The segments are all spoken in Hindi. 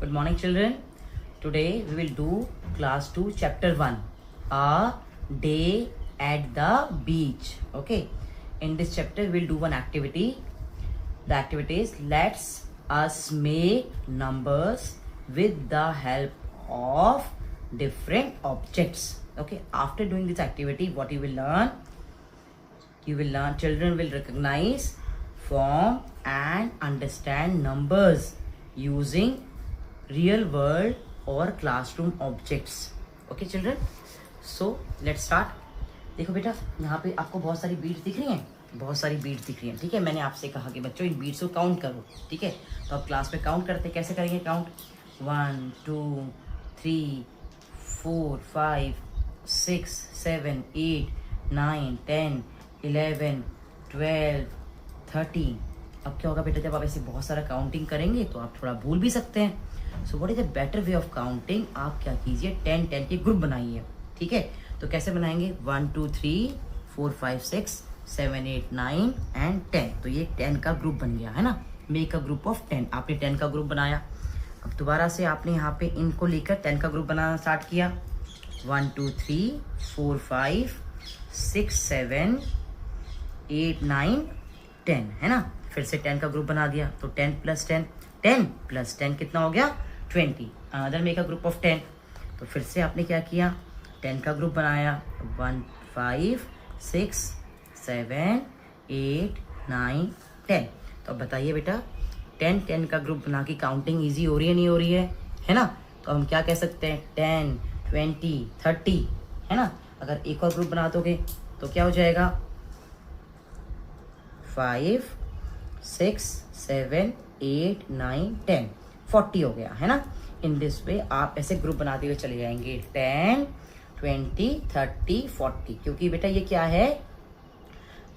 Good morning, children. Today we will do class 2 chapter 1, a day at the beach. Okay, in this chapter we'll do one activity. The activity is let's us make numbers with the help of different objects. Okay, after doing this activity, what you will learn, children will recognize, form and understand numbers using real world or classroom objects. Okay children, so let's start. देखो बेटा, यहाँ पे आपको बहुत सारी बीट्स दिख रही हैं, ठीक है। मैंने आपसे कहा कि बच्चों इन बीट्स को काउंट करो, ठीक है। तो अब क्लास में काउंट करते, कैसे करेंगे काउंट? 1 2 3 4 5 6 7 8 9 10 11 12 13। अब क्या होगा बेटा, जब आप ऐसे बहुत सारा काउंटिंग करेंगे तो आप थोड़ा भूल भी सकते हैं। So what is the better way of counting? आप क्या कीजिए, 10 के ग्रुप बनाइए, ठीक है। तो कैसे बनाएंगे? 1 2 3 4 5 6 7 8 9 एंड 10। तो ये 10 का ग्रुप बन गया है ना, मेक अ ग्रुप ऑफ 10। आपने 10 का ग्रुप बनाया। अब दोबारा से आपने यहाँ पे इनको लेकर 10 का ग्रुप बनाना स्टार्ट किया। 1 2 3 4 5 6 7 8 9 10 है ना। फिर से 10 का ग्रुप बना दिया। तो 10 प्लस 10 10 प्लस 10 कितना हो गया? 20। Another make a group of 10। तो फिर से आपने क्या किया, 10 का ग्रुप बनाया। 1 5 6 7 8 9 10। तो अब बताइए बेटा, 10 का ग्रुप बना के काउंटिंग ईजी हो रही है नहीं हो रही है ना। तो हम क्या कह सकते हैं, 10 20 30 है ना। अगर एक और ग्रुप बना दोगे तो क्या हो जाएगा? 5 6 7 8 9 10 40 हो गया है ना। इन दिस वे आप ऐसे ग्रुप बनाते हुए चले जाएंगे, 10 20 30 40। क्योंकि बेटा ये क्या है,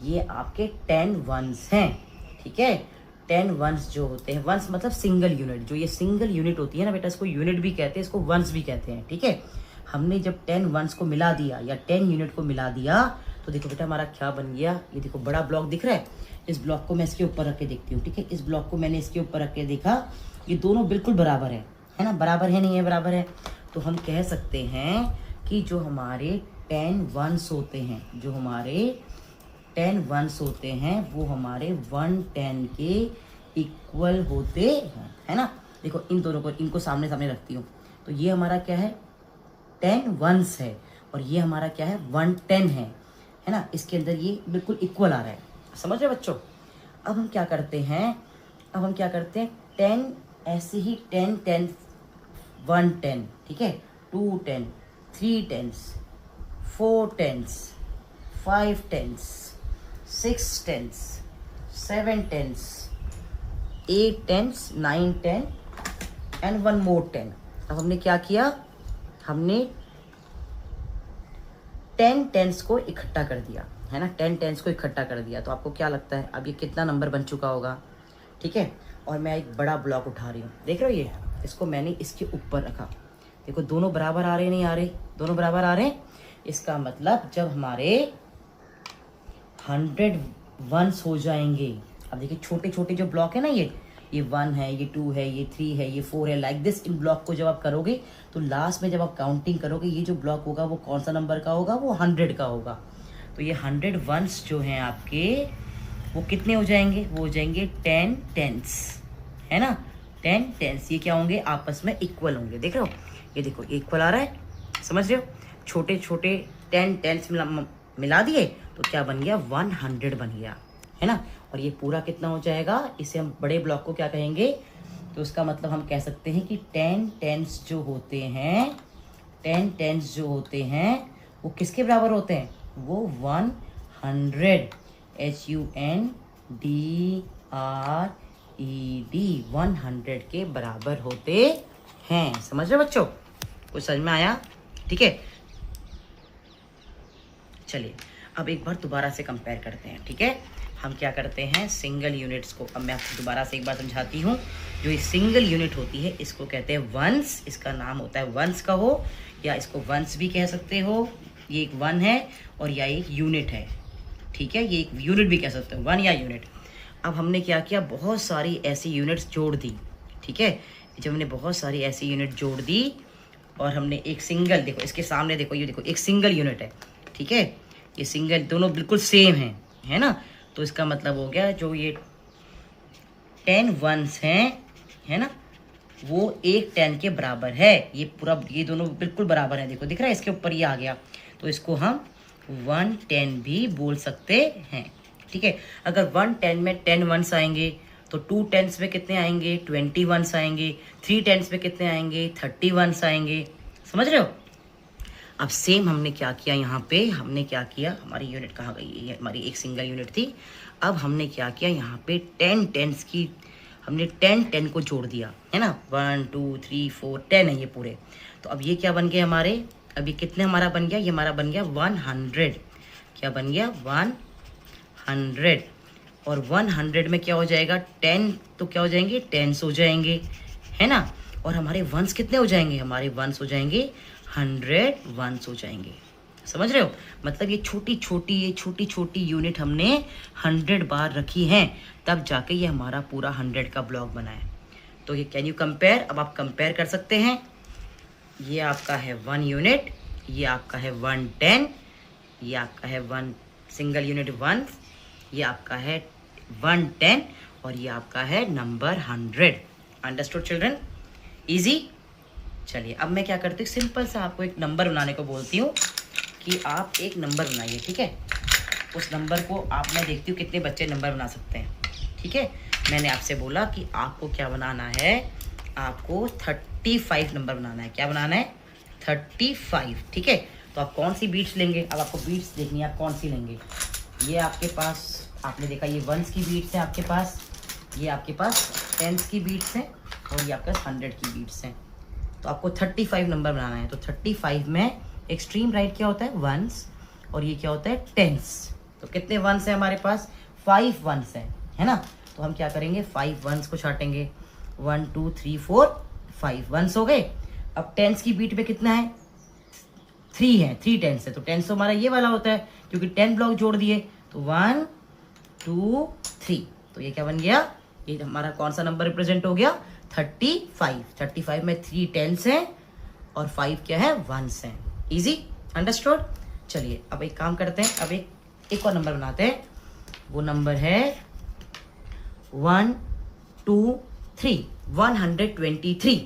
ये आपके 10 वंस हैं, ठीक है। 10 वंस जो होते हैं, वंस मतलब सिंगल यूनिट। जो ये सिंगल यूनिट होती है ना बेटा, इसको यूनिट भी कहते हैं, इसको वंस भी कहते हैं, ठीक है। हमने जब 10 वंस को मिला दिया या 10 यूनिट को मिला दिया तो देखो बेटा हमारा क्या बन गया। ये देखो बड़ा ब्लॉक दिख रहा है, इस ब्लॉक को मैं इसके ऊपर रख के देखती हूँ, ठीक है। इस ब्लॉक को मैंने इसके ऊपर रख के देखा, ये दोनों बिल्कुल बराबर है ना। बराबर है नहीं है? बराबर है। तो हम कह सकते हैं कि जो हमारे 10 वंस होते हैं, जो हमारे 10 वंस होते हैं वो हमारे 110 के इक्वल होते हैं, है ना। देखो इन दोनों को, इनको सामने सामने रखती हूँ। तो ये हमारा क्या है, 10 वंस है, और ये हमारा क्या है, 110 है ना। इसके अंदर ये बिल्कुल इक्वल आ रहा है, समझ रहे बच्चों। अब हम क्या करते हैं, 10 ऐसे ही 10 10 110, ठीक है, 2 10 3 10 4 10 5 10 6 10 7 10 8 10 9 10 एंड 1 more 10। अब हमने क्या किया, हमने 10 टेंस को इकट्ठा कर दिया, है ना। 10 टेंस को इकट्ठा कर दिया। तो आपको क्या लगता है अब ये कितना नंबर बन चुका होगा, ठीक है। और मैं एक बड़ा ब्लॉक उठा रही हूँ, देख रहे हो ये, इसको मैंने इसके ऊपर रखा। देखो दोनों बराबर आ रहे नहीं आ रहे? दोनों बराबर आ रहे हैं। इसका मतलब जब हमारे 100 वंस हो जाएंगे, अब देखिए छोटे छोटे जो ब्लॉक है ना, ये 1 है, ये 2 है, ये 3 है, ये 4 है, लाइक दिस। इन ब्लॉक को जब आप करोगे तो लास्ट में जब आप काउंटिंग करोगे, ये जो ब्लॉक होगा वो कौन सा नंबर का होगा? वो 100 का होगा। तो ये 100 वंस जो हैं आपके, वो कितने हो जाएंगे? वो हो जाएंगे 10 टेंस, है ना। 10 टेंस ये क्या होंगे, आपस में इक्वल होंगे। देख रहे हो, ये देखो इक्वल आ रहा है, समझ रहे हो। छोटे छोटे 10 टेंस मिला दिए तो क्या बन गया, 100 बन गया, है ना। और ये पूरा कितना हो जाएगा, इसे हम बड़े ब्लॉक को क्या कहेंगे? तो उसका मतलब हम कह सकते हैं कि 10 टेंस जो होते हैं, 10 टेंस जो होते हैं वो किसके बराबर होते हैं? वो 100 HUNDRED 100 के बराबर होते हैं। समझ रहे बच्चों? कुछ समझ में आया? ठीक है, चलिए अब एक बार दोबारा से कंपेयर करते हैं, ठीक है। हम क्या करते हैं, सिंगल यूनिट्स को, अब मैं आपको दोबारा से एक बार समझाती हूँ। जो ये सिंगल यूनिट होती है इसको कहते हैं वंस, इसका नाम होता है वंस का हो, या इसको वंस भी कह सकते हो। ये एक 1 है और या एक यूनिट है, ठीक है। ये एक यूनिट भी कह सकते हो, 1 या यूनिट। अब हमने क्या किया, बहुत सारी ऐसी यूनिट्स जोड़ दी, ठीक है। जब हमने बहुत सारी ऐसी यूनिट जोड़ दी और हमने एक सिंगल, देखो इसके सामने देखो, ये देखो एक सिंगल यूनिट है, ठीक है, ये सिंगल दोनों बिल्कुल सेम है ना, तो इसका मतलब हो गया जो ये 10 वंस हैं, है ना, वो एक 10 के बराबर है। ये पूरा, ये दोनों बिल्कुल बराबर है, देखो दिख रहा है, इसके ऊपर ये आ गया, तो इसको हम 110 भी बोल सकते हैं, ठीक है। अगर 110 में 10 वंस आएंगे तो 2 टेंस में कितने आएंगे, 20 वंस आएंगे, 3 टेंस में कितने आएंगे, 30 वंस आएंगे, समझ रहे हो। अब सेम हमने क्या किया यहाँ पे, हमने क्या किया, हमारी यूनिट कहाँ गई, ये हमारी एक सिंगल यूनिट थी। अब हमने क्या किया, यहाँ पे 10 टेंस की हमने 10 को जोड़ दिया, है ना, 1 2 3 4 10 है ये पूरे। तो अब ये क्या बन गए हमारे, अभी कितने हमारा बन गया, ये हमारा बन गया 100, क्या बन गया 100। और 100 में क्या हो जाएगा, 10 तो क्या हो जाएंगे, 10 हो जाएंगे, है ना, और हमारे वंस कितने हो जाएंगे, हमारे वंस हो जाएंगे 100 वंस हो जाएंगे, समझ रहे हो। मतलब ये छोटी छोटी यूनिट हमने 100 बार रखी हैं, तब जाके ये हमारा पूरा 100 का ब्लॉक बना है। तो ये कैन यू कंपेयर, अब आप कंपेयर कर सकते हैं, ये आपका है 1 यूनिट, ये आपका है 110, ये आपका है 1 सिंगल यूनिट 1, ये आपका है 110, और ये आपका है नंबर 100। Understood children, easy. चलिए अब मैं क्या करती हूँ, सिंपल सा आपको एक नंबर बनाने को बोलती हूँ कि आप एक नंबर बनाइए, ठीक है। उस नंबर को आप, मैं देखती हूँ कितने बच्चे नंबर बना सकते हैं, ठीक है। मैंने आपसे बोला कि आपको क्या बनाना है, आपको 35 नंबर बनाना है, क्या बनाना है 35, ठीक है। तो आप कौन सी बीट्स लेंगे, अब आपको बीट्स देखनी है, आप कौन सी लेंगे। ये आपके पास, आपने देखा ये वंस की बीट्स हैं आपके पास, ये आपके पास टेंस की बीट्स हैं, और ये आपके पास 100 की बीट्स हैं। तो आपको 35 नंबर बनाना है। तो 35 में एक्सट्रीम राइट क्या होता है, वंस, और ये क्या होता है टेंस। तो कितने वंस हैं हमारे पास, 5 वंस हैं, है ना। तो हम क्या करेंगे, 5 वंस को छाटेंगे, 1 2 3 4 5 वंस हो गए। अब टेंस की बीट पे कितना है, 3 है, 3 टेंस है, तो टेंस तो हमारा ये वाला होता है, क्योंकि 10 ब्लॉक जोड़ दिए, तो 1 2 3, तो ये क्या बन गया, ये हमारा कौन सा नंबर रिप्रेजेंट हो गया, 35। 35 में 3 टेंस हैं और 5 क्या है, वंस हैं। Easy, understood. चलिए अब एक काम करते हैं, अब एक और नंबर बनाते हैं, वो नंबर है 1 2 3 123,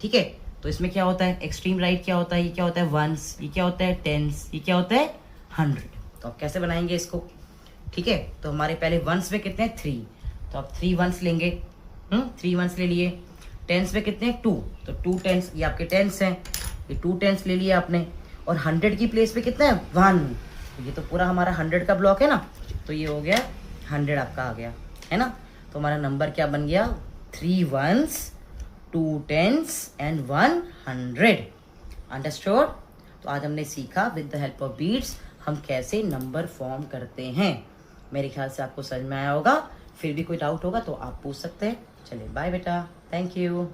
ठीक है। तो इसमें क्या होता है, एक्सट्रीम राइट क्या होता है, ये क्या होता है वंस, ये क्या होता है टेंस, ये क्या होता है 100। तो आप कैसे बनाएंगे इसको, ठीक है। तो हमारे पहले वंस में कितने हैं, 3, तो आप 3 वंस लेंगे, 3 वंस ले लिए। टेंस में कितने हैं, 2, तो 2 टेंस, ये आपके टेंस हैं, ये 2 टेंस ले लिए आपने। और 100 की प्लेस पे कितना है, 1, तो ये तो पूरा हमारा 100 का ब्लॉक है ना, तो ये हो गया 100 आपका आ गया, है ना। तो हमारा नंबर क्या बन गया, 3 वंस 2 टेंस एंड 100। अंडरस्टूड। तो आज हमने सीखा with the help of beats हम कैसे नंबर फॉर्म करते हैं। मेरे ख्याल से आपको समझ में आया होगा। फिर भी कोई डाउट होगा तो आप पूछ सकते हैं। चलिए बाय बेटा, थैंक यू।